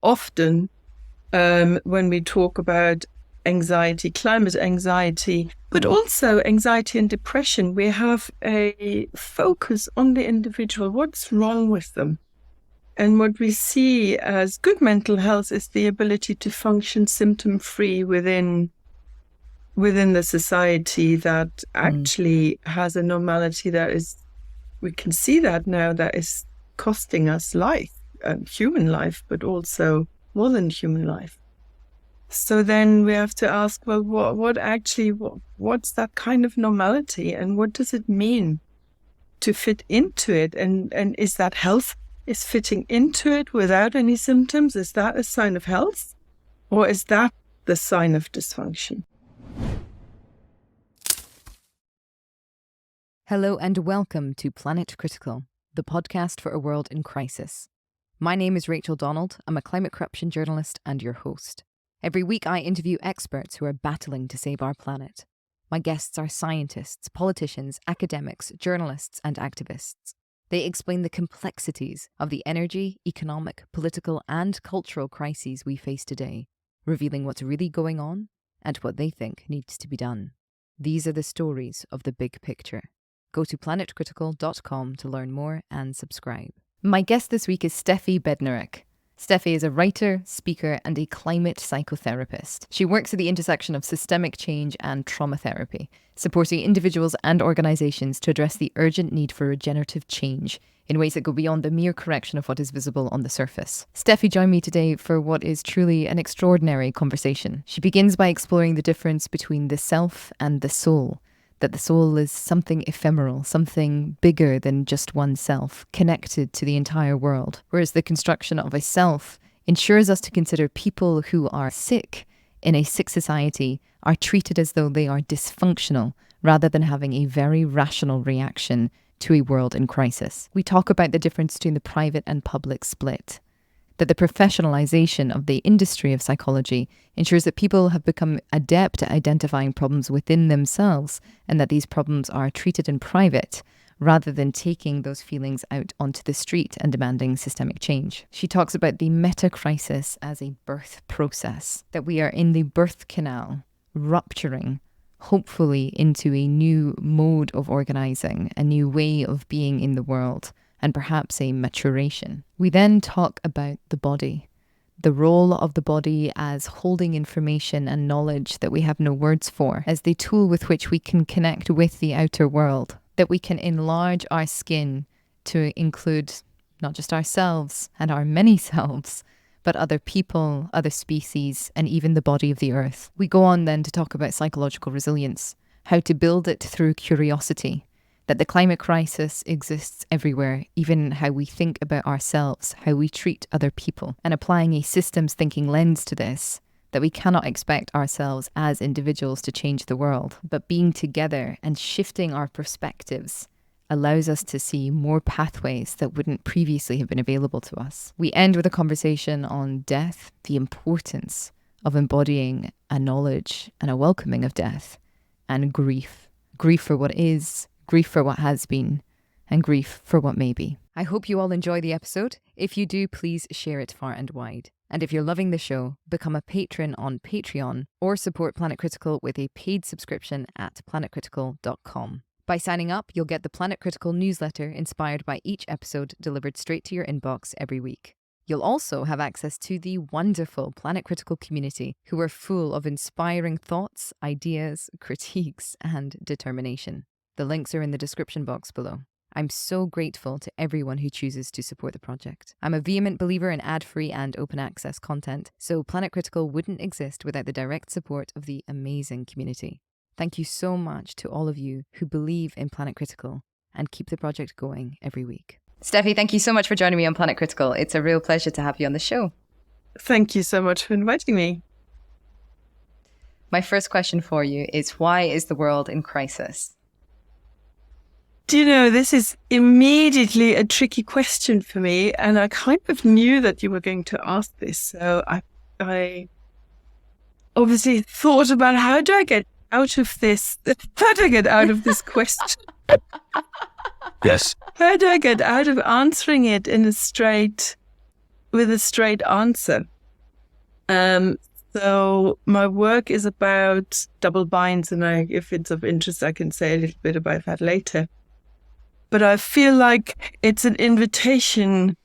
often when we talk about anxiety, climate anxiety, but also anxiety and depression, we have a focus on the individual. What's wrong with them? And what we see as good mental health is the ability to function symptom-free within the society that actually has a normality that is, we can see that now, that is costing us life, human life, but also more than human life. So then we have to ask, well, what's that kind of normality, and what does it mean to fit into it? And is that health? Is fitting into it without any symptoms, is that a sign of health? Or is that the sign of dysfunction? Hello and welcome to Planet Critical, the podcast for a world in crisis. My name is Rachel Donald. I'm a climate corruption journalist and your host. Every week I interview experts who are battling to save our planet. My guests are scientists, politicians, academics, journalists, and activists. They explain the complexities of the energy, economic, political, and cultural crises we face today, revealing what's really going on and what they think needs to be done. These are the stories of the big picture. Go to planetcritical.com to learn more and subscribe. My guest this week is Steffi Bednarek. Steffi is a writer, speaker, and a climate psychotherapist. She works at the intersection of systemic change and trauma therapy, supporting individuals and organisations to address the urgent need for regenerative change in ways that go beyond the mere correction of what is visible on the surface. Steffi joined me today for what is truly an extraordinary conversation. She begins by exploring the difference between the self and the soul, that the soul is something ephemeral, something bigger than just oneself, connected to the entire world, whereas the construction of a self ensures us to consider people who are sick in a sick society are treated as though they are dysfunctional, rather than having a very rational reaction to a world in crisis. We talk about the difference between the private and public split, that the professionalization of the industry of psychology ensures that people have become adept at identifying problems within themselves, and that these problems are treated in private rather than taking those feelings out onto the street and demanding systemic change. She talks about the metacrisis as a birth process, that we are in the birth canal, rupturing, hopefully, into a new mode of organizing, a new way of being in the world, and perhaps a maturation. We then talk about the body, the role of the body as holding information and knowledge that we have no words for, as the tool with which we can connect with the outer world, that we can enlarge our skin to include not just ourselves and our many selves, but other people, other species, and even the body of the earth. We go on then to talk about psychological resilience, how to build it through curiosity, that the climate crisis exists everywhere, even how we think about ourselves, how we treat other people, and applying a systems thinking lens to this, that we cannot expect ourselves as individuals to change the world, but being together and shifting our perspectives allows us to see more pathways that wouldn't previously have been available to us. We end with a conversation on death, the importance of embodying a knowledge and a welcoming of death, and grief. Grief for what is, grief for what has been, and grief for what may be. I hope you all enjoy the episode. If you do, please share it far and wide. And if you're loving the show, become a patron on Patreon or support Planet Critical with a paid subscription at planetcritical.com. By signing up, you'll get the Planet Critical newsletter inspired by each episode delivered straight to your inbox every week. You'll also have access to the wonderful Planet Critical community, who are full of inspiring thoughts, ideas, critiques, and determination. The links are in the description box below. I'm so grateful to everyone who chooses to support the project. I'm a vehement believer in ad-free and open access content, so Planet Critical wouldn't exist without the direct support of the amazing community. Thank you so much to all of you who believe in Planet Critical and keep the project going every week. Steffi, thank you so much for joining me on Planet Critical. It's a real pleasure to have you on the show. Thank you so much for inviting me. My first question for you is, why is the world in crisis? Do you know, this is immediately a tricky question for me, and I kind of knew that you were going to ask this. So I obviously thought about how do I get out of this question? Yes. How do I get out of answering it in a straight, with a straight answer. So my work is about double binds, and if it's of interest, I can say a little bit about that later. But I feel like it's an invitation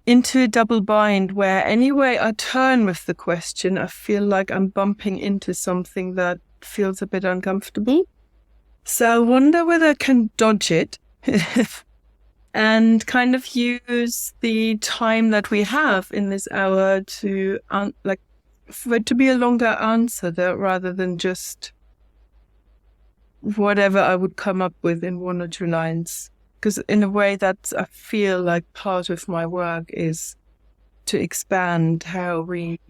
into a double bind where any way I turn with the question, I feel like I'm bumping into something that feels a bit uncomfortable. So I wonder whether I can dodge it and kind of use the time that we have in this hour to for it to be a longer answer rather than just whatever I would come up with in 1 or 2 lines. Because in a way that I feel like part of my work is to expand how we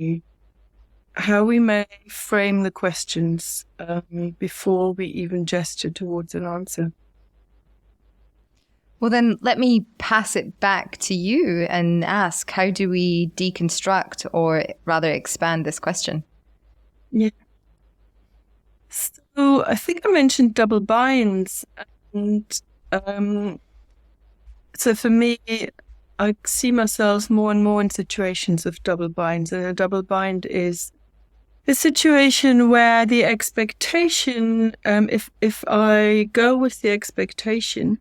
may frame the questions before we even gesture towards an answer. Well, then let me pass it back to you and ask, how do we deconstruct or rather expand this question? Yeah. So I think I mentioned double binds, and so for me, I see myself more and more in situations of double binds, and a double bind is a situation where the expectation, if I go with the expectation,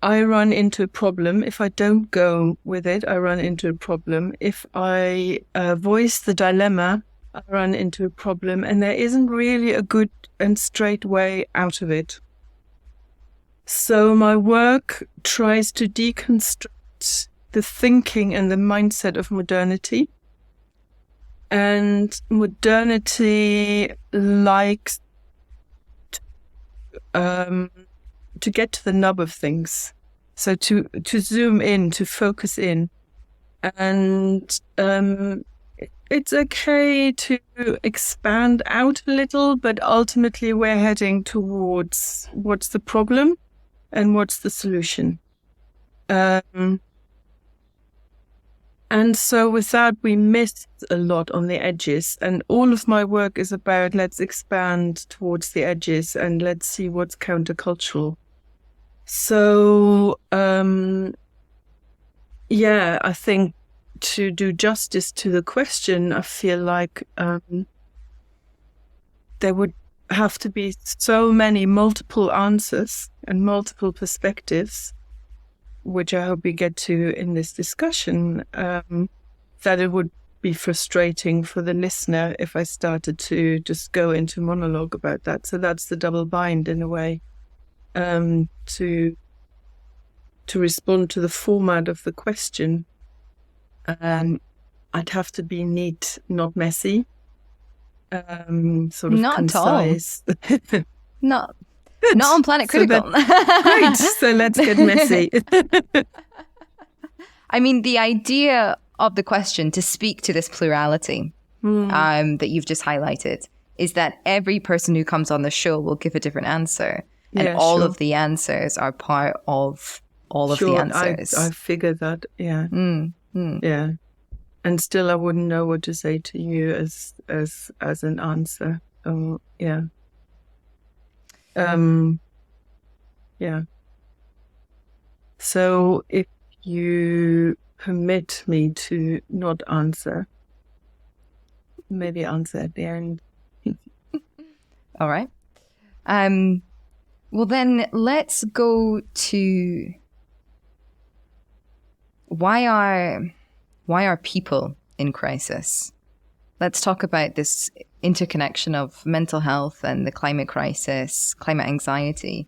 I run into a problem. If I don't go with it, I run into a problem. If I voice the dilemma, I run into a problem, and there isn't really a good and straight way out of it. So my work tries to deconstruct the thinking and the mindset of modernity. And modernity likes to get to the nub of things. So to zoom in, to focus in. And it's okay to expand out a little, but ultimately we're heading towards what's the problem and what's the solution. And so with that, we miss a lot on the edges. And all of my work is about let's expand towards the edges and let's see what's countercultural. So, I think to do justice to the question, I feel like there would have to be so many multiple answers and multiple perspectives, which I hope we get to in this discussion, that it would be frustrating for the listener if I started to just go into monologue about that. So that's the double bind in a way, to respond to the format of the question. I'd have to be neat, not messy, sort of not concise. Not on Planet Critical. Great. So let's get messy. I mean, the idea of the question to speak to this plurality that you've just highlighted is that every person who comes on the show will give a different answer. And all of the answers are part of all of the answers. I figured that, yeah. Yeah. And still I wouldn't know what to say to you as an answer. Yeah. Yeah. So if you permit me to not answer, maybe answer at the end. All right. Well, then let's go to why are people in crisis? Let's talk about this interconnection of mental health and the climate crisis, climate anxiety,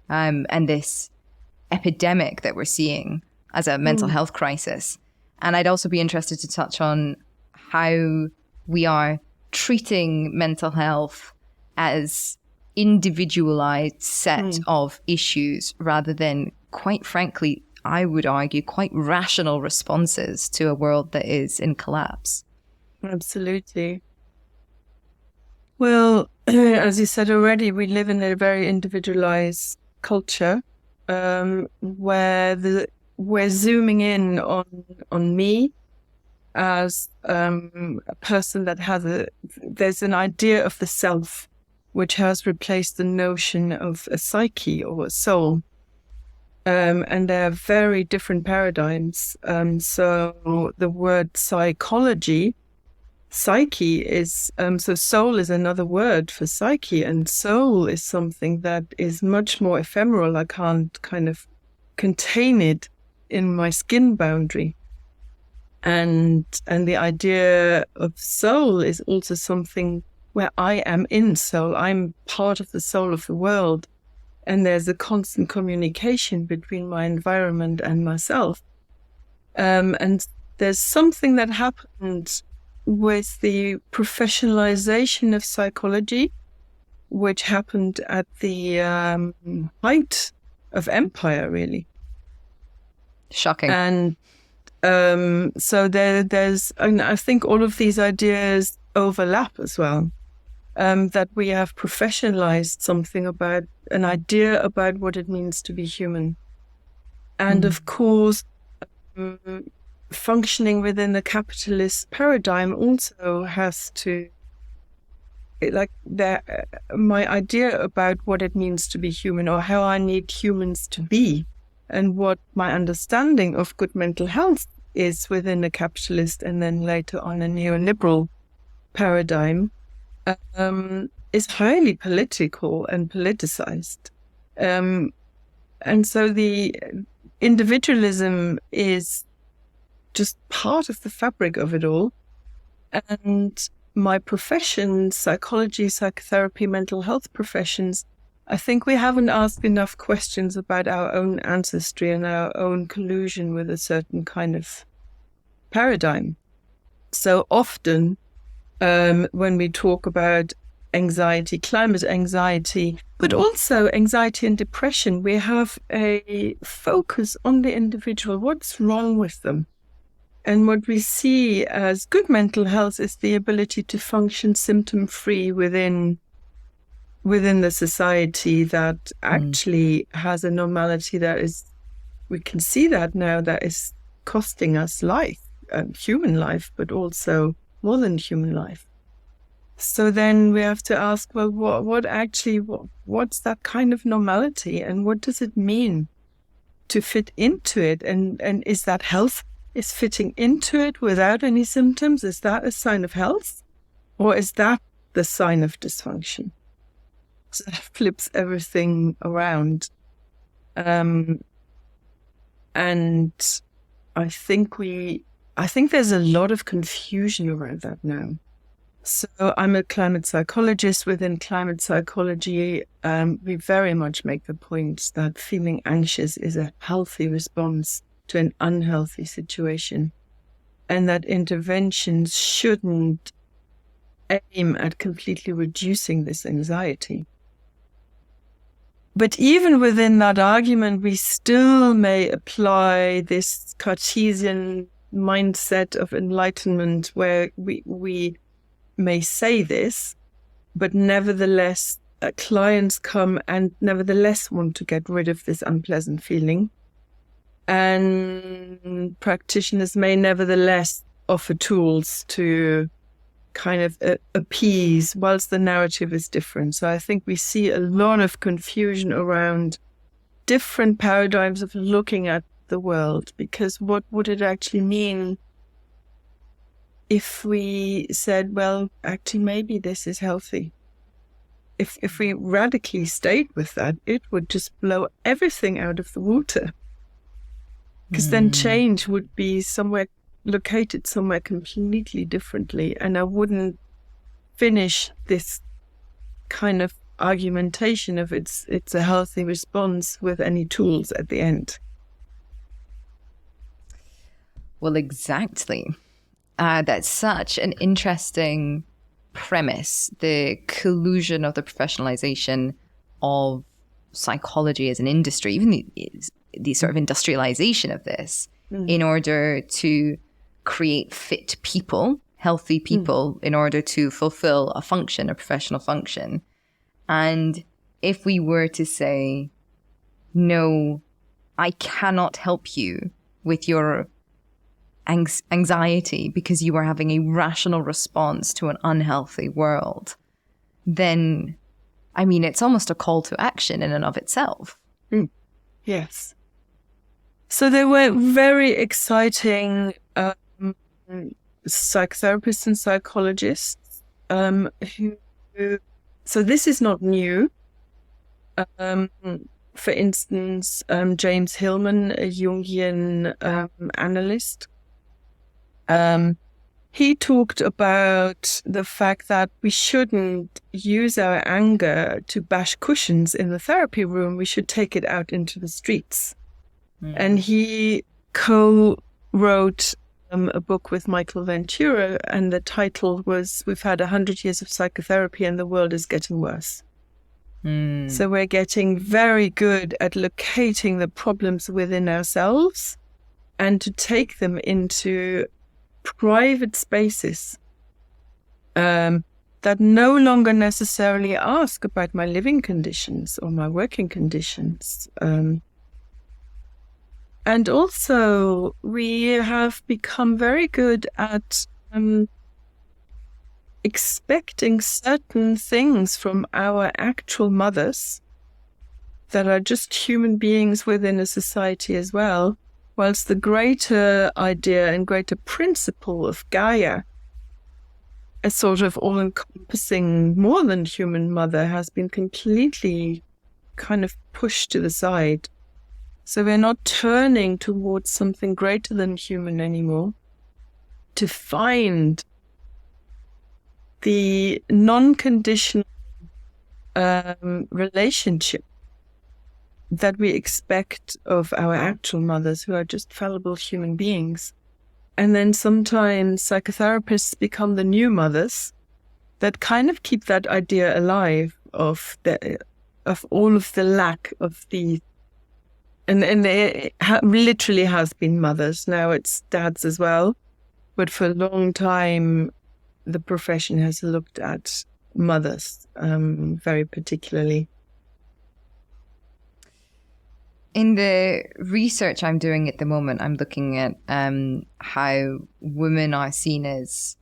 and this epidemic that we're seeing as a mental health crisis. And I'd also be interested to touch on how we are treating mental health as individualized set of issues rather than, quite frankly, I would argue, quite rational responses to a world that is in collapse. Absolutely. Well, as you said already, we live in a very individualized culture where we're zooming in on me as a person that there's an idea of the self which has replaced the notion of a psyche or a soul. And they're very different paradigms. So the word psychology, psyche is, so soul is another word for psyche, and soul is something that is much more ephemeral. I can't kind of contain it in my skin boundary. And the idea of soul is also something where I am in soul. I'm part of the soul of the world. And there's a constant communication between my environment and myself. And there's something that happened with the professionalization of psychology, which happened at the height of empire, really. Shocking. And so there's, and I think all of these ideas overlap as well. That we have professionalized something about an idea about what it means to be human. And of course, functioning within the capitalist paradigm also has to, my idea about what it means to be human, or how I need humans to be, and what my understanding of good mental health is within the capitalist and then later on a neoliberal paradigm, is highly political and politicized. And so the individualism is just part of the fabric of it all. And my profession, psychology, psychotherapy, mental health professions, I think we haven't asked enough questions about our own ancestry and our own collusion with a certain kind of paradigm. So often, when we talk about anxiety, climate anxiety, but also anxiety and depression, we have a focus on the individual. What's wrong with them? And what we see as good mental health is the ability to function symptom-free within the society that actually has a normality that is, we can see that now, that is costing us life, human life, but also more than human life. So then we have to ask, well, what's that kind of normality, and what does it mean to fit into it? And is that health? Is fitting into it without any symptoms, is that a sign of health? Or is that the sign of dysfunction? So that flips everything around. And I think there's a lot of confusion around that now. So I'm a climate psychologist. Within climate psychology, we very much make the point that feeling anxious is a healthy response to an unhealthy situation, and that interventions shouldn't aim at completely reducing this anxiety. But even within that argument, we still may apply this Cartesian mindset of enlightenment, where we may say this, but nevertheless, clients come and nevertheless want to get rid of this unpleasant feeling. And practitioners may nevertheless offer tools to kind of appease, whilst the narrative is different. So I think we see a lot of confusion around different paradigms of looking at the world, because what would it actually mean if we said, well, actually, maybe this is healthy? If we radically stayed with that, it would just blow everything out of the water. Because then change would be located somewhere completely differently. And I wouldn't finish this kind of argumentation of it's a healthy response with any tools at the end. Well, exactly. That's such an interesting premise, the collusion of the professionalization of psychology as an industry, even the sort of industrialization of this, in order to create fit people, healthy people, in order to fulfill a function, a professional function. And if we were to say, no, I cannot help you with your anxiety because you are having a rational response to an unhealthy world, then, I mean, it's almost a call to action in and of itself. Yes. So they were very exciting psychotherapists and psychologists who. So this is not new. For instance, James Hillman, a Jungian analyst, he talked about the fact that we shouldn't use our anger to bash cushions in the therapy room. We should take it out into the streets. And he co-wrote a book with Michael Ventura, and the title was "We've had 100 years of psychotherapy and the world is getting worse." So we're getting very good at locating the problems within ourselves and to take them into private spaces that no longer necessarily ask about my living conditions or my working conditions. And also, we have become very good at expecting certain things from our actual mothers that are just human beings within a society as well, whilst the greater idea and greater principle of Gaia, a sort of all-encompassing, more than human mother, has been completely kind of pushed to the side. So we're not turning towards something greater than human anymore to find the non-conditional relationship that we expect of our actual mothers, who are just fallible human beings. And then sometimes psychotherapists become the new mothers that kind of keep that idea alive of all of the lack of the, and it literally has been mothers. Now it's dads as well, but for a long time the profession has looked at mothers very particularly. In the research I'm doing at the moment, I'm looking at how women are seen as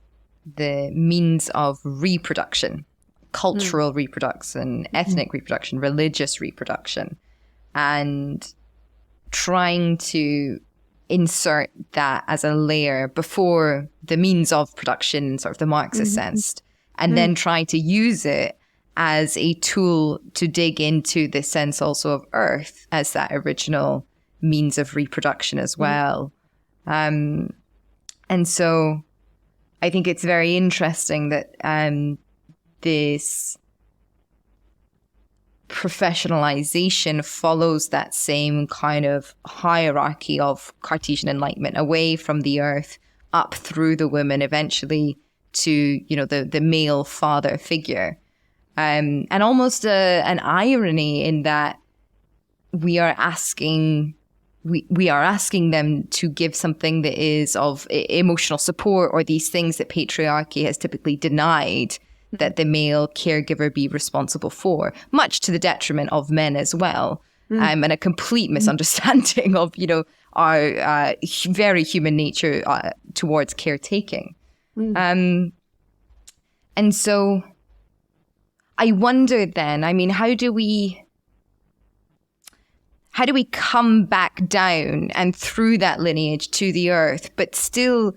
the means of reproduction, cultural reproduction, ethnic reproduction, religious reproduction, and trying to insert that as a layer before the means of production, sort of the Marxist sense, and then try to use it as a tool to dig into the sense also of Earth as that original means of reproduction as well. And so I think it's very interesting that this professionalization follows that same kind of hierarchy of Cartesian enlightenment, away from the Earth, up through the women, eventually to, you know, the male father figure. And almost an irony in that we are asking them to give something that is of emotional support, or these things that patriarchy has typically denied that the male caregiver be responsible for, much to the detriment of men as well. And a complete misunderstanding of, you know, our very human nature towards caretaking. And so I wonder then, I mean, how do we come back down and through that lineage to the Earth, but still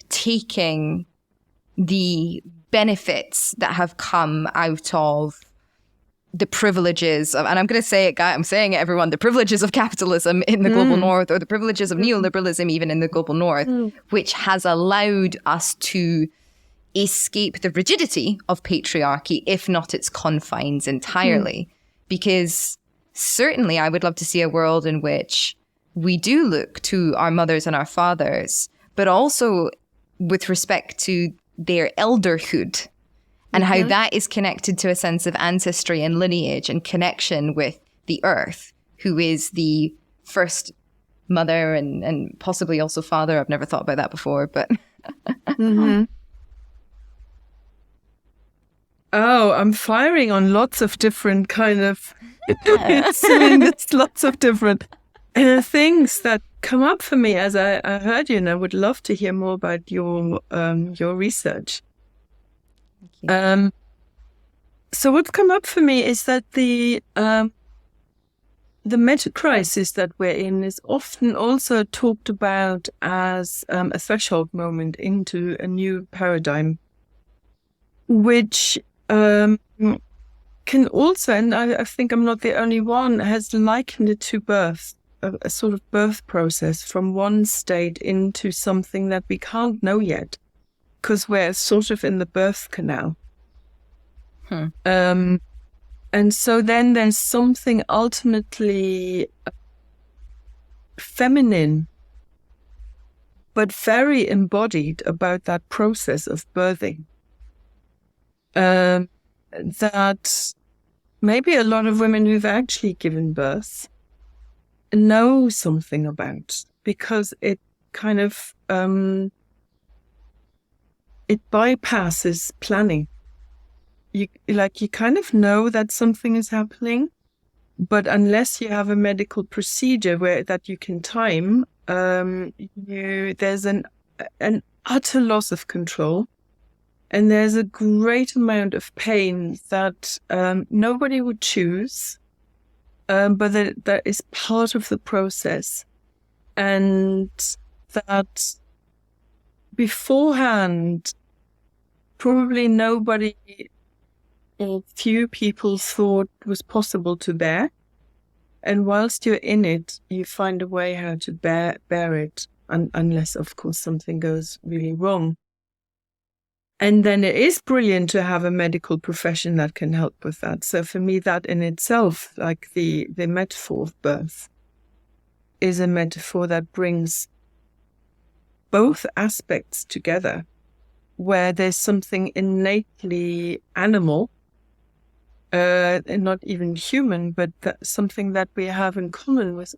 taking the benefits that have come out of the privileges of, and I'm going to say it, I'm saying it, everyone, the privileges of capitalism in the global north, or the privileges of neoliberalism even in the global north, which has allowed us to escape the rigidity of patriarchy, if not its confines entirely. Because certainly I would love to see a world in which we do look to our mothers and our fathers, but also with respect to their elderhood and how that is connected to a sense of ancestry and lineage and connection with the Earth, who is the first mother and possibly also father. I've never thought about that before, but... Oh, I'm firing on lots of different kind of it's lots of different things that come up for me as I heard you, and I would love to hear more about your research. So what's come up for me is that the metacrisis that we're in is often also talked about as a threshold moment into a new paradigm, which can also, and I think I'm not the only one, has likened it to birth, a sort of birth process from one state into something that we can't know yet, because we're sort of in the birth canal. And so then there's something ultimately feminine, but very embodied about that process of birthing. That maybe a lot of women who've actually given birth know something about, because it kind of it bypasses planning. You kind of know that something is happening, but unless you have a medical procedure that you can time, there's an utter loss of control. And there's a great amount of pain that nobody would choose, but that is part of the process. And that beforehand, probably nobody or few people thought was possible to bear. And whilst you're in it, you find a way how to bear it, unless, of course, something goes really wrong. And then it is brilliant to have a medical profession that can help with that. So for me, that in itself, like the metaphor of birth, is a metaphor that brings both aspects together, where there's something innately animal, and not even human, but something that we have in common with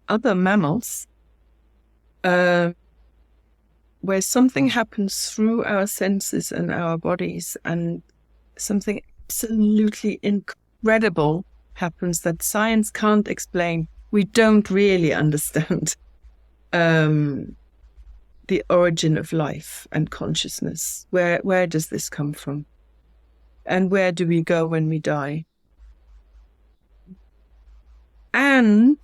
other mammals, where something happens through our senses and our bodies, and something absolutely incredible happens that science can't explain. We don't really understand the origin of life and consciousness. Where does this come from? And where do we go when we die? And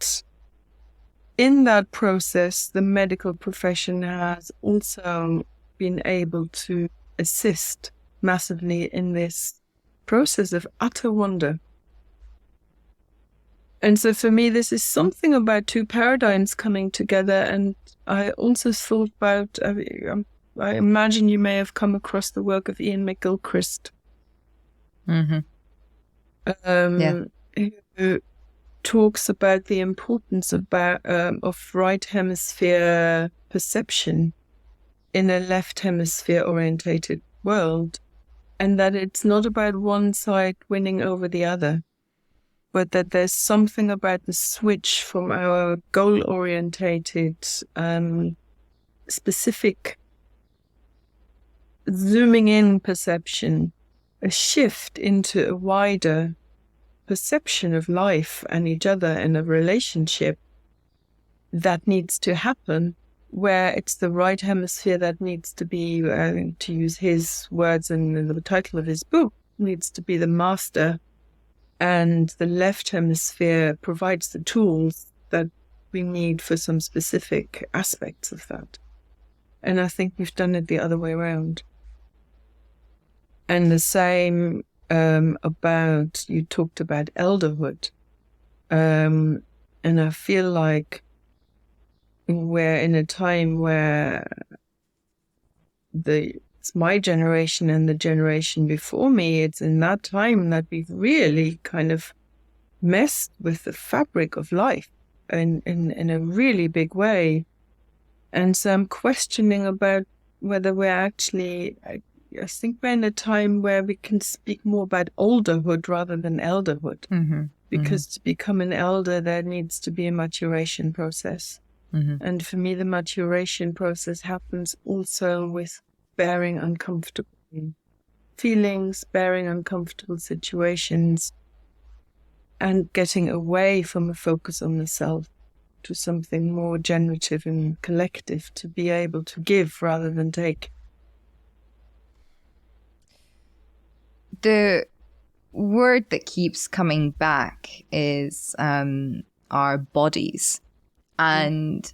in that process, the medical profession has also been able to assist massively in this process of utter wonder. And so for me, this is something about two paradigms coming together. And I also thought about, I imagine you may have come across the work of Ian McGilchrist. Who talks about the importance of right hemisphere perception in a left hemisphere orientated world, and that it's not about one side winning over the other, but that there's something about the switch from our goal orientated, specific zooming in perception, a shift into a wider perception of life and each other and a relationship that needs to happen, where it's the right hemisphere that needs to be, to use his words in the title of his book, needs to be the master, and the left hemisphere provides the tools that we need for some specific aspects of that. And I think we've done it the other way around. And the same about, you talked about elderhood. And I feel like we're in a time where it's my generation and the generation before me, it's in that time that we've really kind of messed with the fabric of life in a really big way. And so I'm questioning about whether we're actually, I think we're in a time where we can speak more about olderhood rather than elderhood. Because to become an elder, there needs to be a maturation process. And for me, the maturation process happens also with bearing uncomfortable feelings, bearing uncomfortable situations, and getting away from a focus on the self to something more generative and collective, to be able to give rather than take. word that keeps coming back is our bodies. And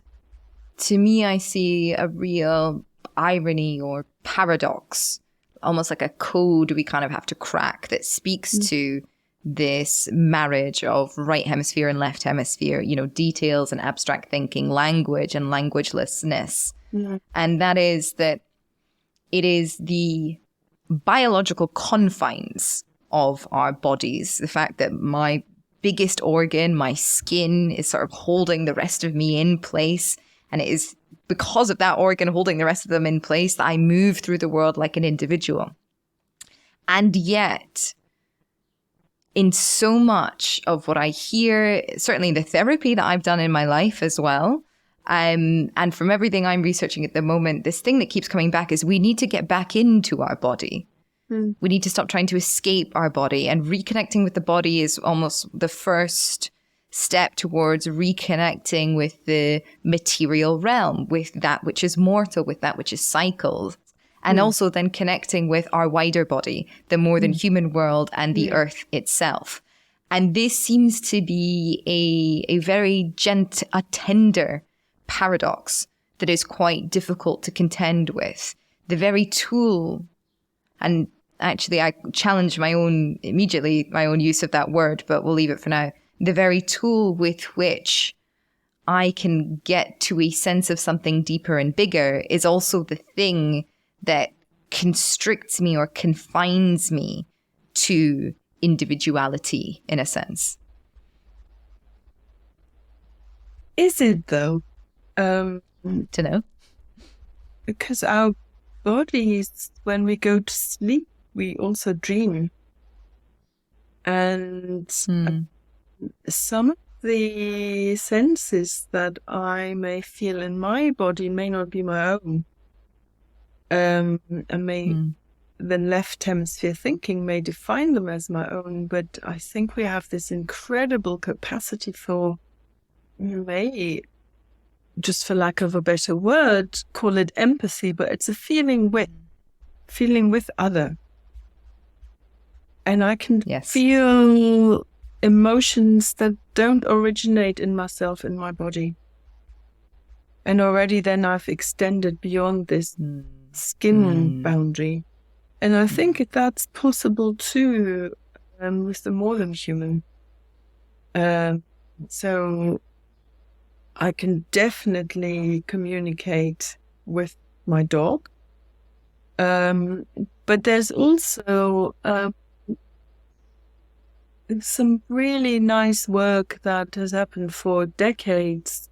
to me, I see a real irony or paradox, almost like a code we kind of have to crack that speaks to this marriage of right hemisphere and left hemisphere, you know, details and abstract thinking, language and languagelessness. And that is that it is the biological confines of our bodies. The fact that my biggest organ, my skin, is sort of holding the rest of me in place. And it is because of that organ holding the rest of them in place that I move through the world like an individual. And yet, in so much of what I hear, certainly the therapy that I've done in my life as well, and from everything I'm researching at the moment, this thing that keeps coming back is we need to get back into our body. We need to stop trying to escape our body, and reconnecting with the body is almost the first step towards reconnecting with the material realm, with that which is mortal, with that which is cycles, and also then connecting with our wider body, the more than human world and the earth itself. And this seems to be a very a tender paradox that is quite difficult to contend with. The very tool, and actually I challenge my own use of that word, but we'll leave it for now. The very tool with which I can get to a sense of something deeper and bigger is also the thing that constricts me or confines me to individuality, in a sense. Is it though? To know. Because our bodies, when we go to sleep, we also dream. And some of the senses that I may feel in my body may not be my own. And the left hemisphere thinking may define them as my own, but I think we have this incredible capacity for, just for lack of a better word, call it empathy, but it's a feeling with other. And I can feel emotions that don't originate in myself, in my body. And already then I've extended beyond this skin boundary. And I think that's possible too with the more than human. So I can definitely communicate with my dog. But there's also some really nice work that has happened for decades.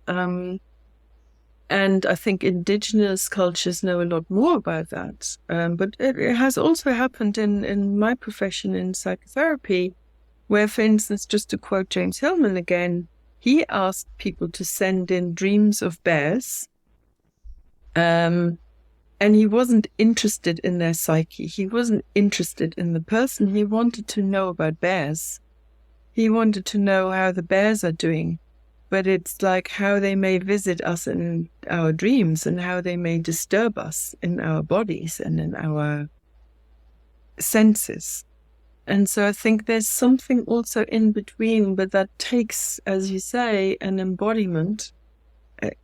And I think indigenous cultures know a lot more about that. But it has also happened in my profession in psychotherapy, where, for instance, just to quote James Hillman again, he asked people to send in dreams of bears. And he wasn't interested in their psyche. He wasn't interested in the person. He wanted to know about bears. He wanted to know how the bears are doing. But it's like how they may visit us in our dreams and how they may disturb us in our bodies and in our senses. And so I think there's something also in between, but that takes, as you say, an embodiment,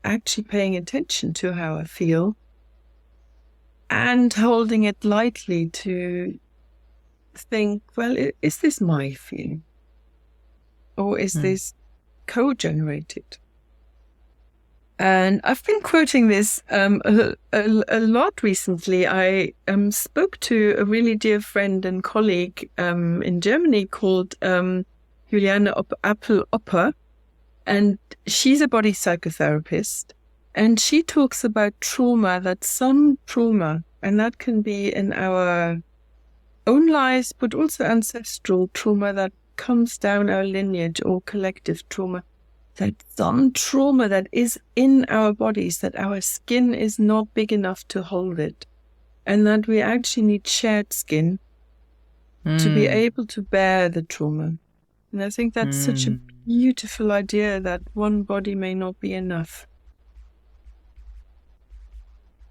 actually paying attention to how I feel and holding it lightly to think, well, is this my feeling? Or is this co-generated? And I've been quoting this a lot recently. I spoke to a really dear friend and colleague in Germany called Juliane Appel-Opper, and she's a body psychotherapist. And she talks about trauma, that some trauma, and that can be in our own lives, but also ancestral trauma that comes down our lineage or collective trauma, that some trauma that is in our bodies, that our skin is not big enough to hold it, and that we actually need shared skin to be able to bear the trauma. And I think that's such a beautiful idea, that one body may not be enough.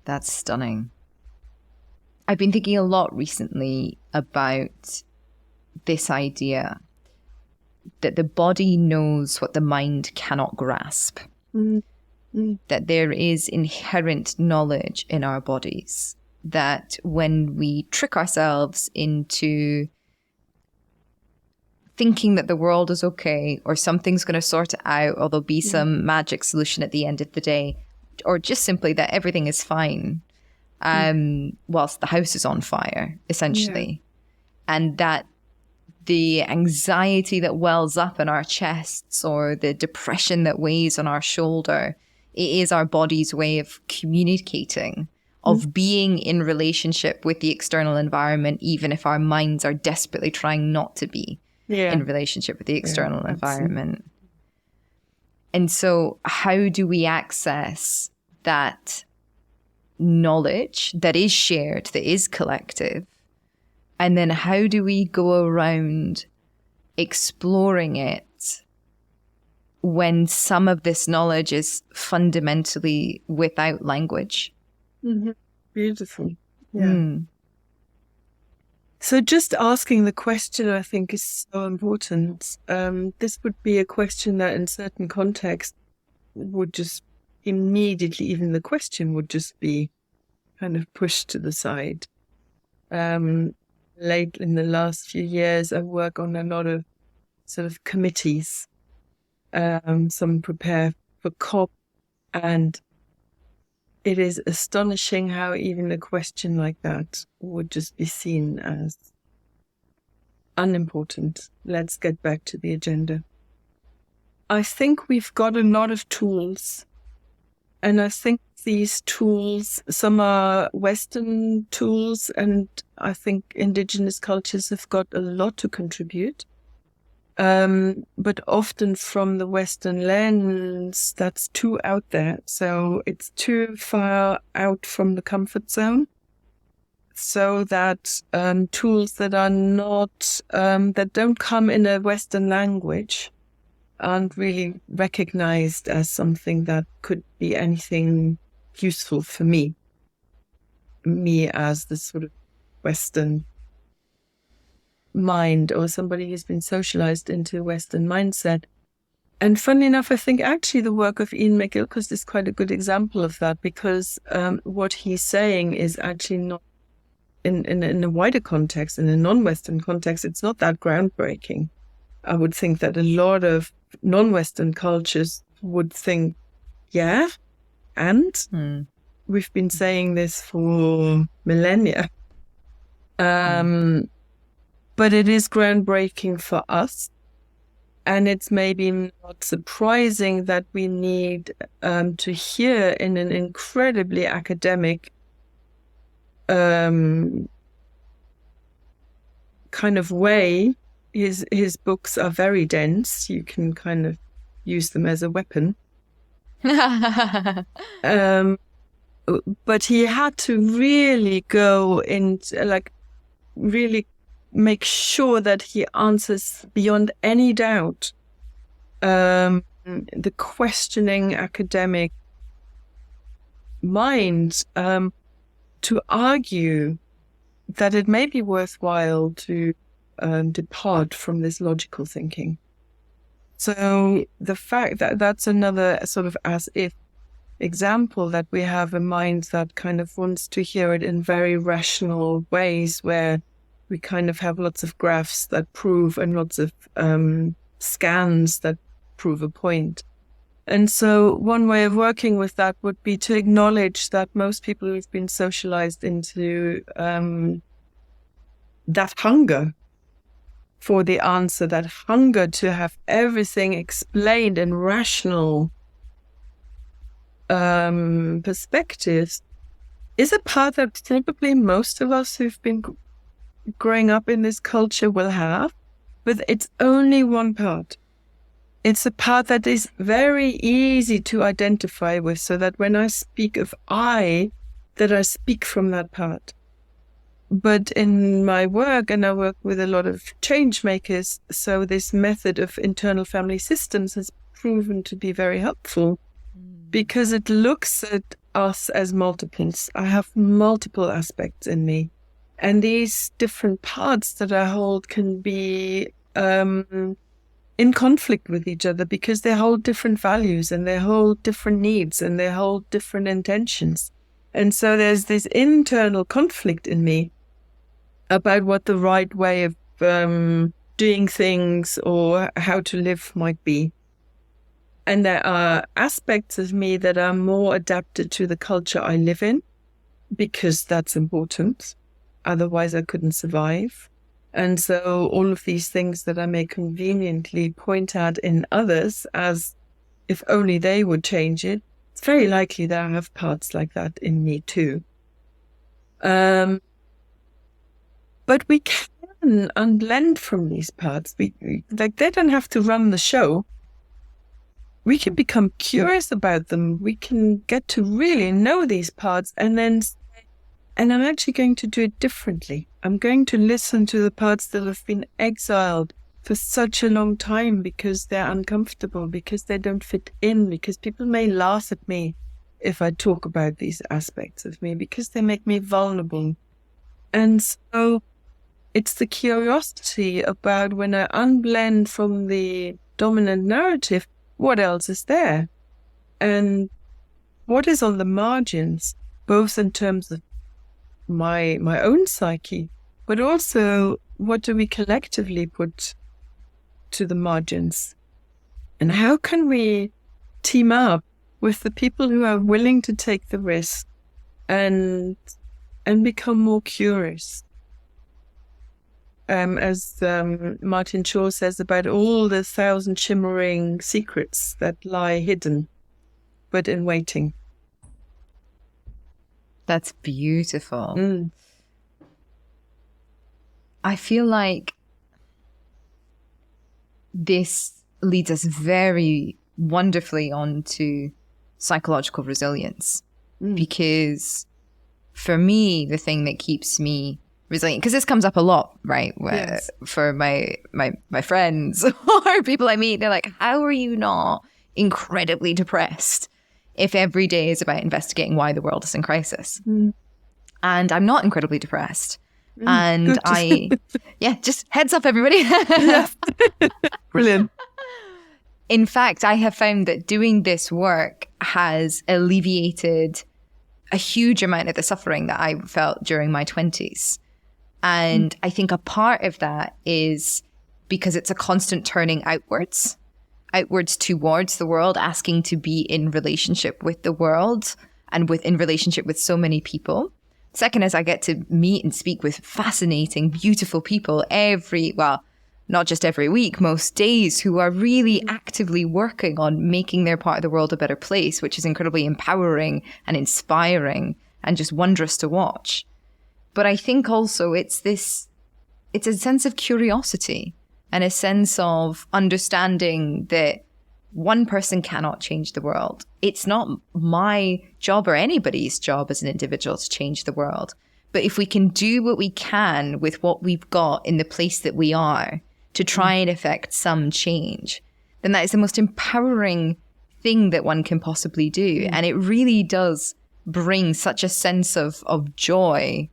That's stunning. I've been thinking a lot recently about this idea that the body knows what the mind cannot grasp, that there is inherent knowledge in our bodies, that when we trick ourselves into thinking that the world is okay, or something's going to sort it out, or there'll be some magic solution at the end of the day, or just simply that everything is fine, whilst the house is on fire, essentially. And that the anxiety that wells up in our chests, or the depression that weighs on our shoulder, it is our body's way of communicating, of being in relationship with the external environment, even if our minds are desperately trying not to be in relationship with the external environment. And so how do we access that knowledge that is shared, that is collective? And then how do we go around exploring it when some of this knowledge is fundamentally without language? Beautiful. So just asking the question, I think, is so important. This would be a question that in certain contexts would just immediately, even the question would just be kind of pushed to the side. Late in the last few years, I work on a lot of sort of committees. Some prepare for COP, and it is astonishing how even a question like that would just be seen as unimportant. Let's get back to the agenda. I think we've got a lot of tools, and I think these tools, some are Western tools, and I think indigenous cultures have got a lot to contribute. But often from the Western lens, that's too out there. So it's too far out from the comfort zone. So that tools that are not, that don't come in a Western language aren't really recognized as something that could be anything useful for me as the sort of Western mind, or somebody who's been socialized into a Western mindset. And funnily enough, I think actually the work of Ian McGilchrist is quite a good example of that, because what he's saying is actually not in a wider context, in a non-Western context, it's not that groundbreaking. I would think that a lot of non-Western cultures would think, yeah, and we've been saying this for millennia. But it is groundbreaking for us. And it's maybe not surprising that we need to hear in an incredibly academic kind of way. His books are very dense. You can kind of use them as a weapon. But he had to really go into, like, really make sure that he answers beyond any doubt the questioning academic mind, to argue that it may be worthwhile to depart from this logical thinking. So the fact that that's another sort of as if example, that we have a mind that kind of wants to hear it in very rational ways, where we kind of have lots of graphs that prove, and lots of scans that prove a point. And so one way of working with that would be to acknowledge that most people who've been socialized into that hunger for the answer, that hunger to have everything explained in rational perspectives, is a part that probably most of us who've been growing up in this culture will have, but it's only one part. It's a part that is very easy to identify with, so that when I speak of I, that I speak from that part. But in my work, and I work with a lot of change makers, so this method of internal family systems has proven to be very helpful, because it looks at us as multiples. I have multiple aspects in me. And these different parts that I hold can be in conflict with each other because they hold different values and they hold different needs and they hold different intentions. And so there's this internal conflict in me about what the right way of doing things or how to live might be. And there are aspects of me that are more adapted to the culture I live in because that's important. Otherwise, I couldn't survive. And so all of these things that I may conveniently point at in others as if only they would change it, it's very likely that I have parts like that in me too. But we can unblend from these parts. Like they don't have to run the show. We can become curious about them. We can get to really know these parts and I'm actually going to do it differently. I'm going to listen to the parts that have been exiled for such a long time because they're uncomfortable, because they don't fit in, because people may laugh at me if I talk about these aspects of me, because they make me vulnerable. And so it's the curiosity about when I unblend from the dominant narrative, what else is there? And what is on the margins, both in terms of my own psyche, but also what do we collectively put to the margins? And how can we team up with the people who are willing to take the risk and become more curious? As Martin Shaw says about all the 1,000 shimmering secrets that lie hidden, but in waiting. That's beautiful. I feel like this leads us very wonderfully onto psychological resilience. Because for me, the thing that keeps me resilient, because this comes up a lot, right? Yes. For my friends or people I meet, they're like, how are you not incredibly depressed if every day is about investigating why the world is in crisis? And I'm not incredibly depressed. And just heads up, everybody. Brilliant. In fact, I have found that doing this work has alleviated a huge amount of the suffering that I felt during my 20s. And I think a part of that is because it's a constant turning outwards towards the world, asking to be in relationship with the world and in relationship with so many people. Second is I get to meet and speak with fascinating, beautiful people not just every week, most days, who are really actively working on making their part of the world a better place, which is incredibly empowering and inspiring and just wondrous to watch. But I think also it's a sense of curiosity and a sense of understanding that one person cannot change the world. It's not my job or anybody's job as an individual to change the world. But if we can do what we can with what we've got in the place that we are to try and affect some change, then that is the most empowering thing that one can possibly do. And it really does bring such a sense of joy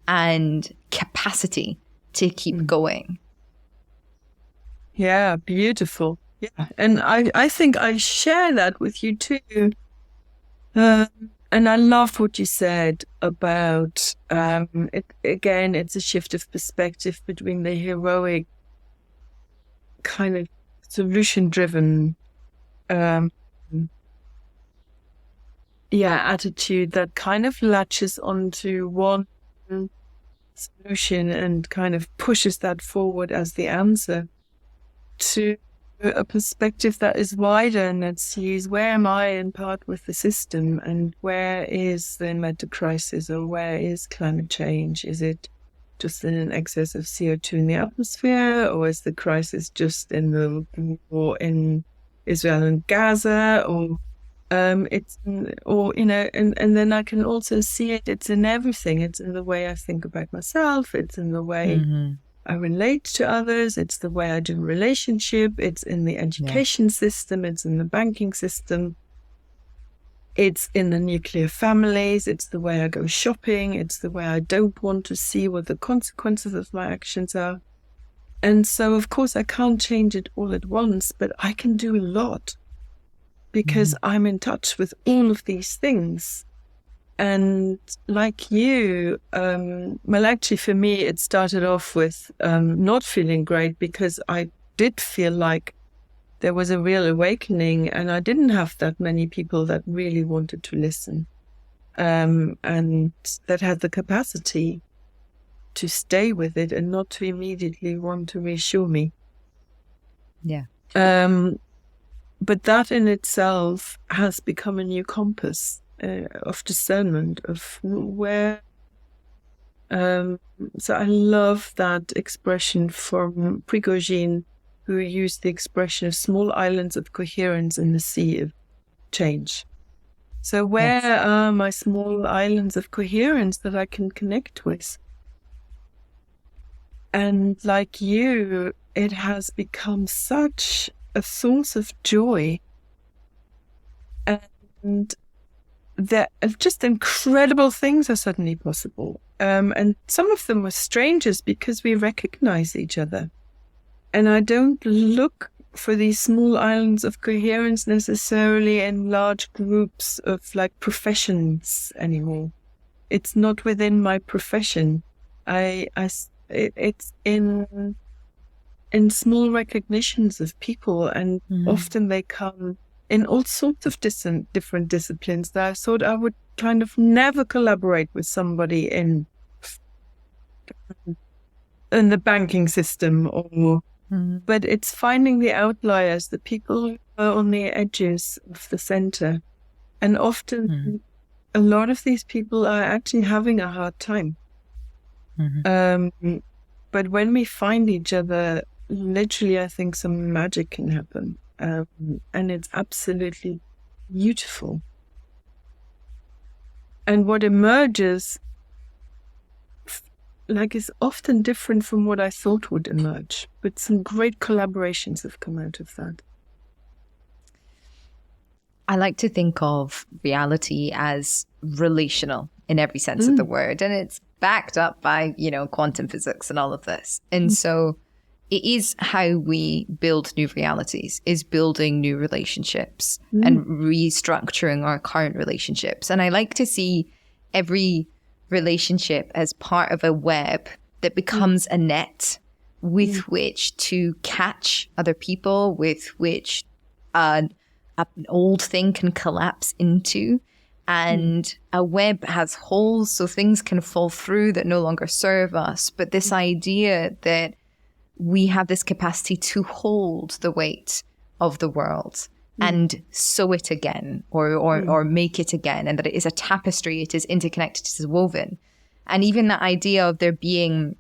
and capacity to keep going. Yeah, beautiful. Yeah, and I think I share that with you too. And I loved what you said about it's a shift of perspective between the heroic kind of solution-driven attitude that kind of latches onto one solution and kind of pushes that forward as the answer, to a perspective that is wider and that sees where am I in part with the system, and where is the metacrisis, or where is climate change? Is it just an excess of CO2 in the atmosphere, or is the crisis just in the war in Israel and Gaza, or and then I can also see it's in everything. It's in the way I think about myself. It's in the way I relate to others. It's the way I do relationship. It's in the education system. It's in the banking system. It's in the nuclear families. It's the way I go shopping. It's the way I don't want to see what the consequences of my actions are. And so, of course, I can't change it all at once, but I can do a lot because I'm in touch with all of these things. And like you, well, actually, for me, it started off with not feeling great because I did feel like there was a real awakening, and I didn't have that many people that really wanted to listen, and that had the capacity to stay with it and not to immediately want to reassure me. Yeah. But that in itself has become a new compass of discernment of where. So I love that expression from Prigogine, who used the expression of small islands of coherence in the sea of change. So where are my small islands of coherence that I can connect with? And like you, it has become such a source of joy. And that just incredible things are suddenly possible. And some of them were strangers because we recognize each other. And I don't look for these small islands of coherence necessarily in large groups of like professions anymore. It's not within my profession. It's in small recognitions of people, and often they come in all sorts of different disciplines that I thought I would kind of never collaborate with somebody in the banking system or. But it's finding the outliers, the people who are on the edges of the center. And often a lot of these people are actually having a hard time. But when we find each other, literally, I think some magic can happen. And it's absolutely beautiful. And what emerges is often different from what I thought would emerge, but some great collaborations have come out of that. I like to think of reality as relational in every sense of the word, and it's backed up by, quantum physics and all of this. And so it is how we build new realities, is building new relationships and restructuring our current relationships. And I like to see every relationship as part of a web that becomes a net with which to catch other people, with which an old thing can collapse into. And a web has holes so things can fall through that no longer serve us. But this idea that we have this capacity to hold the weight of the world and sew it again or make it again, and that it is a tapestry, it is interconnected, it is woven. And even that idea of there being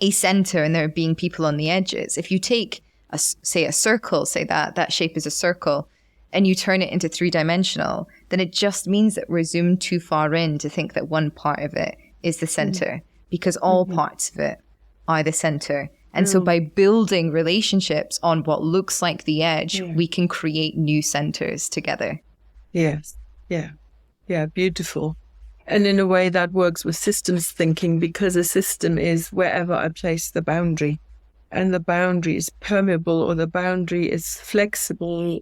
a center and there being people on the edges. If you take, a circle, say that shape is a circle, and you turn it into three-dimensional, then it just means that we're zoomed too far in to think that one part of it is the center, because all parts of it are the center. And so by building relationships on what looks like the edge, we can create new centers together. Yes. Yeah, beautiful. And in a way that works with systems thinking, because a system is wherever I place the boundary. And the boundary is permeable, or the boundary is flexible,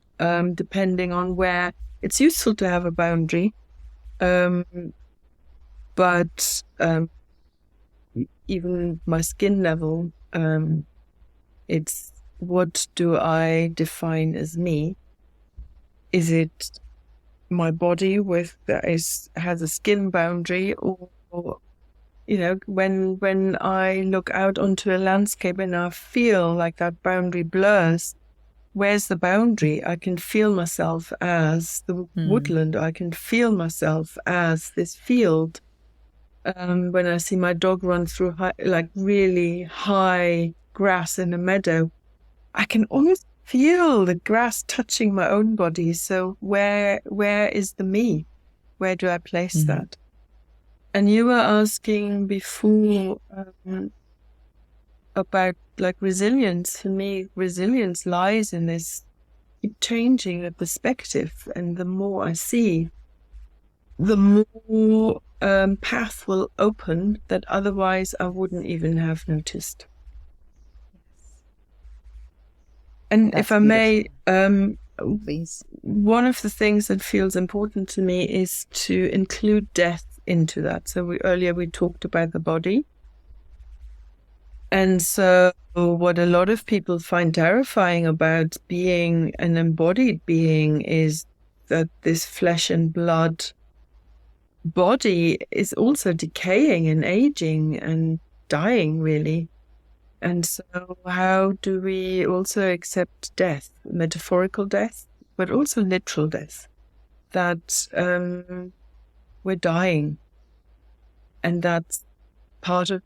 depending on where it's useful to have a boundary. But even my skin level, it's what do I define as me? Is it my body has a skin boundary, or when I look out onto a landscape and I feel like that boundary blurs, where's the boundary? I can feel myself as the woodland. I can feel myself as this field. When I see my dog run through really high grass in a meadow, I can almost feel the grass touching my own body. So where is the me? Where do I place that? And you were asking before about resilience. For me, resilience lies in this keep changing the perspective. And the more I see, the more path will open that otherwise I wouldn't even have noticed. And That's if I may, please. one of the things that feels important to me is to include death into that. So earlier we talked about the body. And so what a lot of people find terrifying about being an embodied being is that this flesh and blood body is also decaying and aging and dying, really. And so how do we also accept death, metaphorical death, but also literal death, that we're dying, and that's part of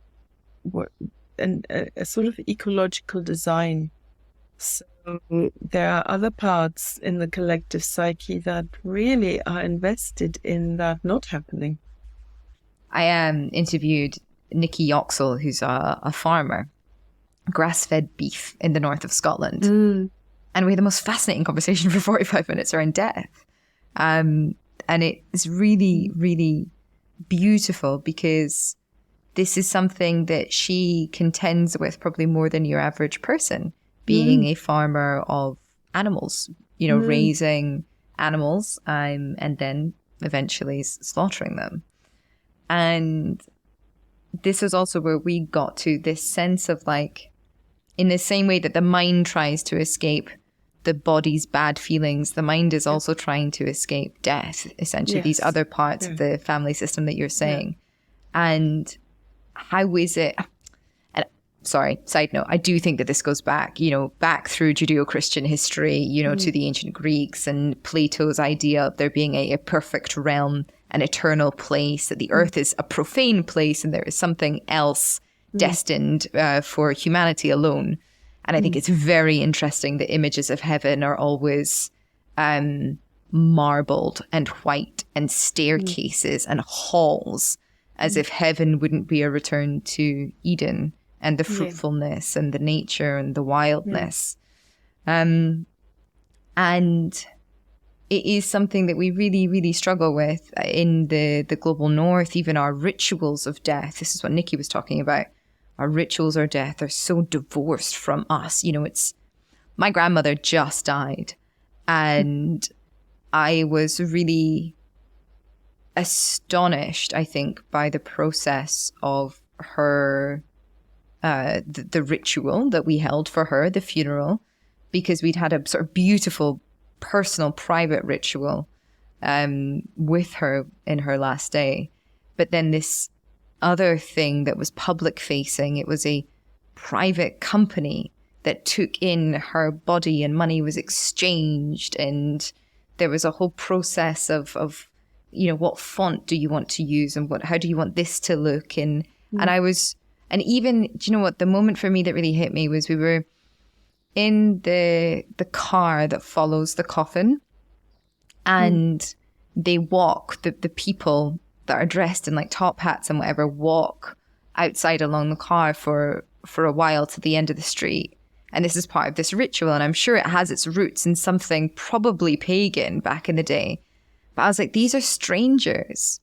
what, and a sort of ecological design. So there are other parts in the collective psyche that really are invested in that not happening. I interviewed Nikki Yoxall, who's a farmer, grass-fed beef in the north of Scotland. And we had the most fascinating conversation for 45 minutes around death. And it is really, really beautiful because this is something that she contends with probably more than your average person, being a farmer of animals, you know, raising animals and then eventually slaughtering them. And this was also where we got to this sense of like, in the same way that the mind tries to escape the body's bad feelings, the mind is also trying to escape death, essentially, these other parts of the family system that you're saying. And how is it? And sorry, side note, I do think that this goes back, you know, back through Judeo-Christian history, you know, to the ancient Greeks and Plato's idea of there being a perfect realm, an eternal place, that the earth is a profane place and there is something else destined for humanity alone. And I think it's very interesting that images of heaven are always marbled and white and staircases and halls, as if heaven wouldn't be a return to Eden and the fruitfulness and the nature and the wildness. And it is something that we really, really struggle with in the global north, even our rituals of death. This is what Nikki was talking about. Our rituals of death are so divorced from us. You know, it's my grandmother just died, and I was really astonished, I think, by the process of her, the ritual that we held for her, the funeral, because we'd had a sort of beautiful, personal, private ritual with her in her last day. But then this other thing that was public facing, it was a private company that took in her body and money was exchanged, and there was a whole process of you know, what font do you want to use and how do you want this to look, and even, do you know what, the moment for me that really hit me was we were in the car that follows the coffin, and they walk, the people that are dressed in like top hats and whatever walk outside along the car for a while to the end of the street. And this is part of this ritual, and I'm sure it has its roots in something probably pagan back in the day. But I was like, these are strangers.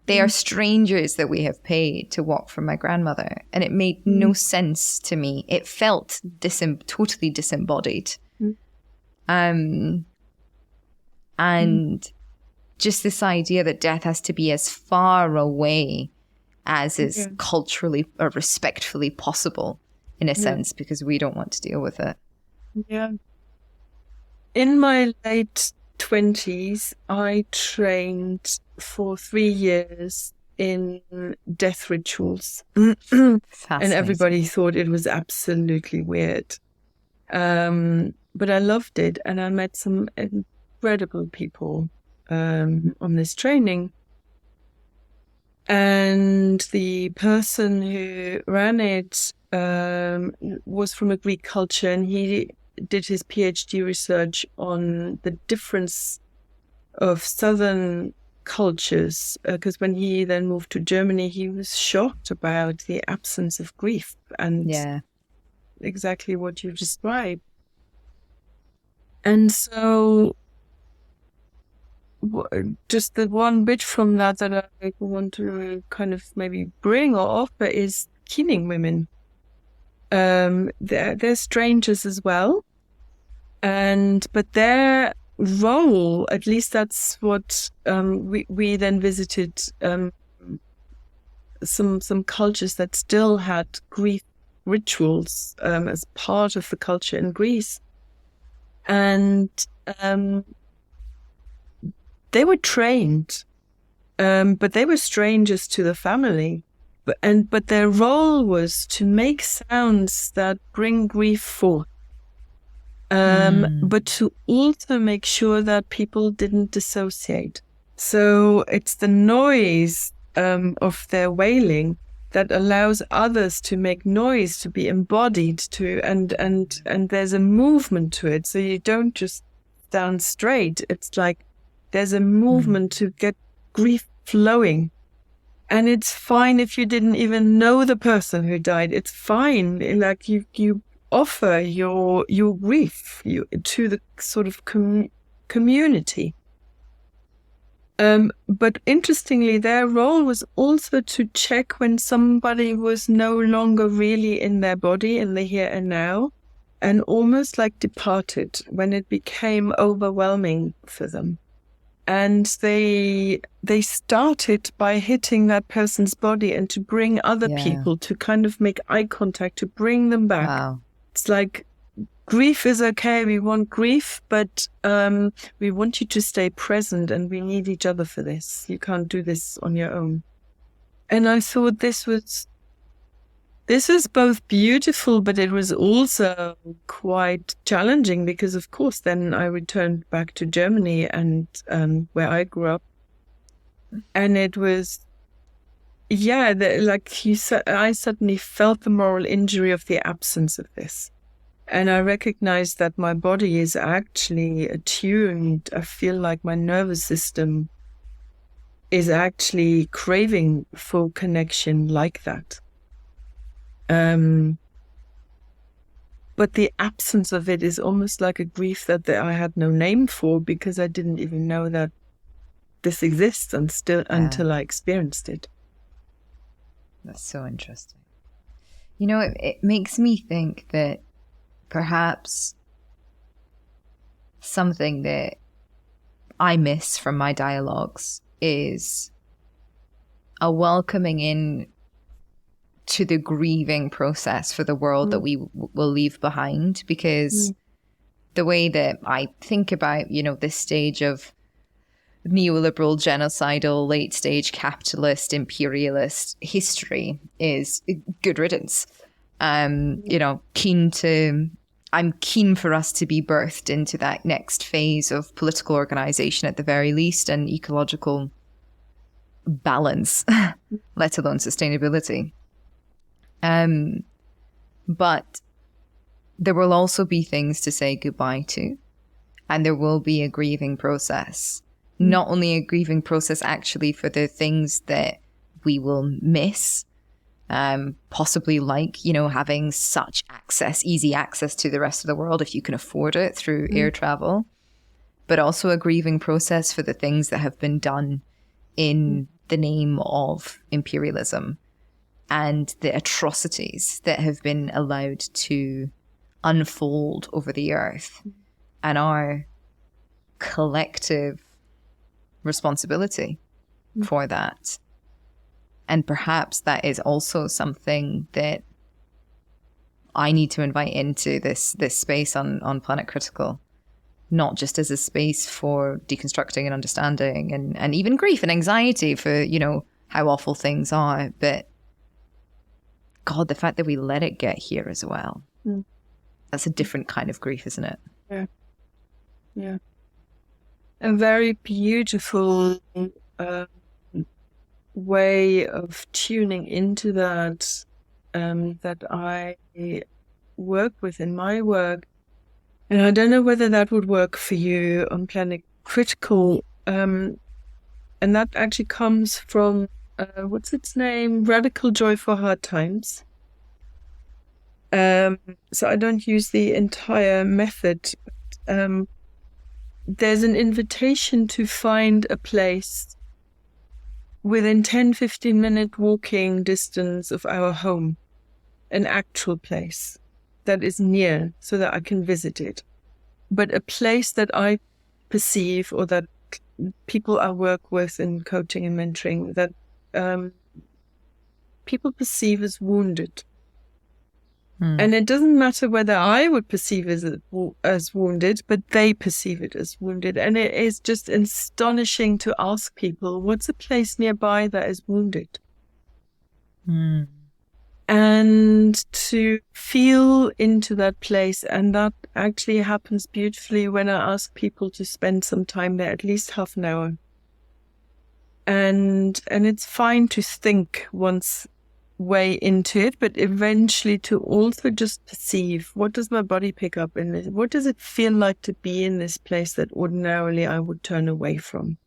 They are strangers that we have paid to walk for my grandmother. And it made no sense to me. It felt totally disembodied. And just this idea that death has to be as far away as is culturally or respectfully possible, in a sense, because we don't want to deal with it. Yeah. In my late 20s, I trained for 3 years in death rituals. And everybody thought it was absolutely weird. But I loved it, and I met some incredible people on this training. And the person who ran it was from a Greek culture, and he did his PhD research on the difference of Southern cultures, because when he then moved to Germany, he was shocked about the absence of grief and exactly what you described. And so just the one bit from that I want to kind of maybe bring or offer is keening women. They're strangers as well, but their role, at least that's what we then visited some cultures that still had grief rituals as part of the culture in Greece, and they were trained, but they were strangers to the family. But their role was to make sounds that bring grief forth, but to also make sure that people didn't dissociate. So it's the noise of their wailing that allows others to make noise, to be embodied, and there's a movement to it. So you don't just stand straight. It's like there's a movement to get grief flowing. And it's fine if you didn't even know the person who died. It's fine. Like you offer your grief to the sort of community. But interestingly, their role was also to check when somebody was no longer really in their body, in the here and now, and almost like departed, when it became overwhelming for them. And they started by hitting that person's body and to bring other people to kind of make eye contact, to bring them back. Wow. It's like, grief is okay. We want grief, but we want you to stay present, and we need each other for this. You can't do this on your own. And I thought this was both beautiful, but it was also quite challenging, because of course then I returned back to Germany and where I grew up, and it was like you said, I suddenly felt the moral injury of the absence of this. And I recognized that my body is actually attuned. I feel like my nervous system is actually craving for connection like that. But the absence of it is almost like a grief that I had no name for, because I didn't even know that this exists until I experienced it. That's so interesting. You know, it makes me think that perhaps something that I miss from my dialogues is a welcoming in to the grieving process for the world that we will leave behind, because the way that I think about, this stage of neoliberal, genocidal, late stage capitalist, imperialist history is good riddance. I'm keen for us to be birthed into that next phase of political organization at the very least, and ecological balance, let alone sustainability. But there will also be things to say goodbye to, and there will be a grieving process. Not only a grieving process actually for the things that we will miss, possibly like, having such easy access to the rest of the world if you can afford it through air travel, but also a grieving process for the things that have been done in the name of imperialism and the atrocities that have been allowed to unfold over the earth, and our collective responsibility for that. And perhaps that is also something that I need to invite into this space on Planet Critical, not just as a space for deconstructing and understanding and even grief and anxiety for, how awful things are, but God, the fact that we let it get here as well. That's a different kind of grief, isn't it? Yeah. A very beautiful way of tuning into that I work with in my work. And I don't know whether that would work for you on Planet Critical. And that actually comes from, what's its name? Radical Joy for Hard Times. So I don't use the entire method. there's an invitation to find a place within 10-15 minute walking distance of our home, an actual place that is near so that I can visit it, but a place that I perceive, or that people I work with in coaching and mentoring, that people perceive as wounded. And it doesn't matter whether I would perceive it as wounded, but they perceive it as wounded. And it is just astonishing to ask people, what's a place nearby that is wounded? And to feel into that place. And that actually happens beautifully when I ask people to spend some time there, at least half an hour. And it's fine to think once way into it, but eventually to also just perceive, what does my body pick up in this? What does it feel like to be in this place that ordinarily I would turn away from?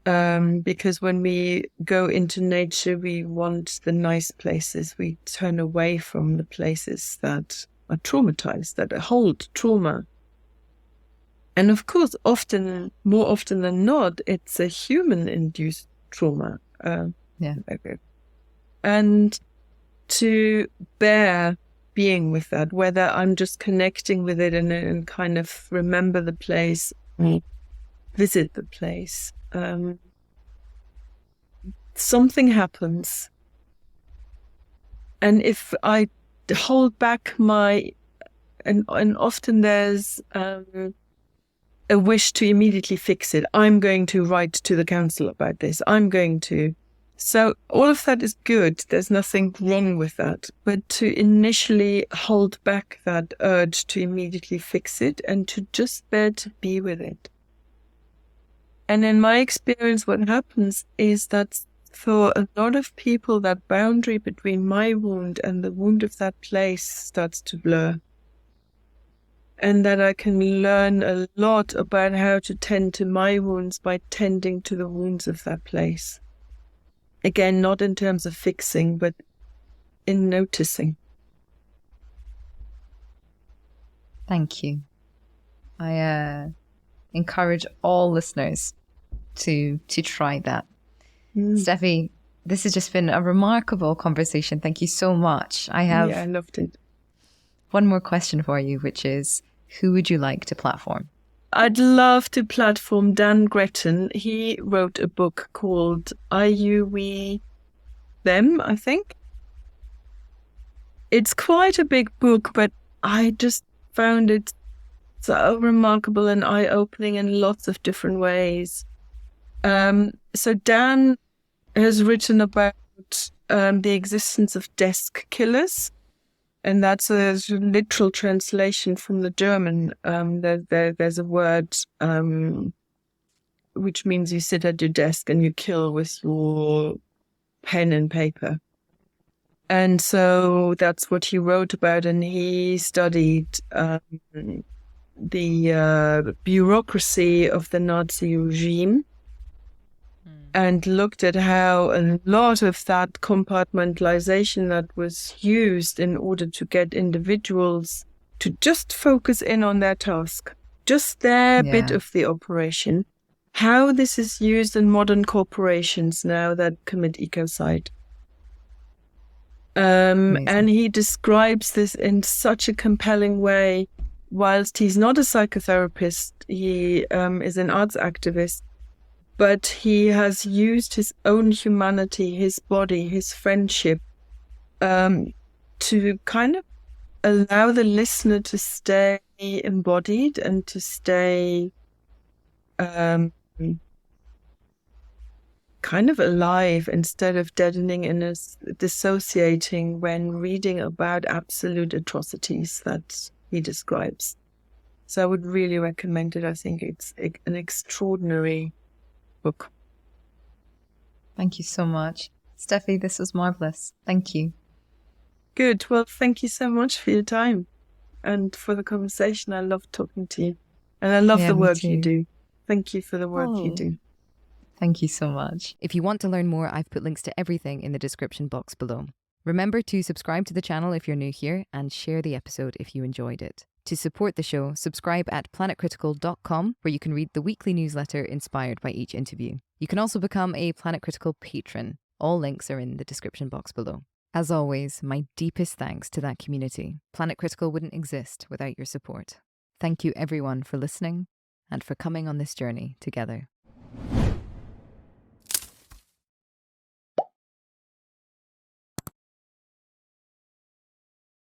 Because when we go into nature, we want the nice places. We turn away from the places that are traumatized, that hold trauma. And of course, more often than not, it's a human-induced trauma. And to bear being with that, whether I'm just connecting with it and kind of remember the place, visit the place. Something happens. And if I hold back and often there's a wish to immediately fix it. I'm going to write to the council about this. So all of that is good. There's nothing wrong with that. But to initially hold back that urge to immediately fix it and to just bear to be with it. And in my experience, what happens is that for a lot of people, that boundary between my wound and the wound of that place starts to blur. And that I can learn a lot about how to tend to my wounds by tending to the wounds of that place. Again, not in terms of fixing, but in noticing. Thank you. I encourage all listeners to try that. Steffi, this has just been a remarkable conversation. Thank you so much. I loved it. One more question for you, which is, who would you like to platform? I'd love to platform Dan Gretton. He wrote a book called I, You, We, Them, I think. It's quite a big book, but I just found it so remarkable and eye-opening in lots of different ways. So Dan has written about the existence of desk killers. And that's a literal translation from the German. There's a word which means you sit at your desk and you kill with your pen and paper. And so that's what he wrote about. And he studied the bureaucracy of the Nazi regime and looked at how a lot of that compartmentalization that was used in order to get individuals to just focus in on their task, just their bit of the operation, how this is used in modern corporations now that commit ecocide. And he describes this in such a compelling way. Whilst he's not a psychotherapist, he is an arts activist. But he has used his own humanity, his body, his friendship, to kind of allow the listener to stay embodied and to stay kind of alive instead of deadening and dissociating when reading about absolute atrocities that he describes. So I would really recommend it. I think it's an extraordinary book. Thank you so much. Steffi, this was marvelous. Thank you. Good. Well, thank you so much for your time and for the conversation. I love talking to you. And I love the work you do. Thank you for the work you do. Thank you so much. If you want to learn more, I've put links to everything in the description box below. Remember to subscribe to the channel if you're new here and share the episode if you enjoyed it. To support the show, subscribe at planetcritical.com, where you can read the weekly newsletter inspired by each interview. You can also become a Planet Critical patron. All links are in the description box below. As always, my deepest thanks to that community. Planet Critical wouldn't exist without your support. Thank you everyone for listening and for coming on this journey together.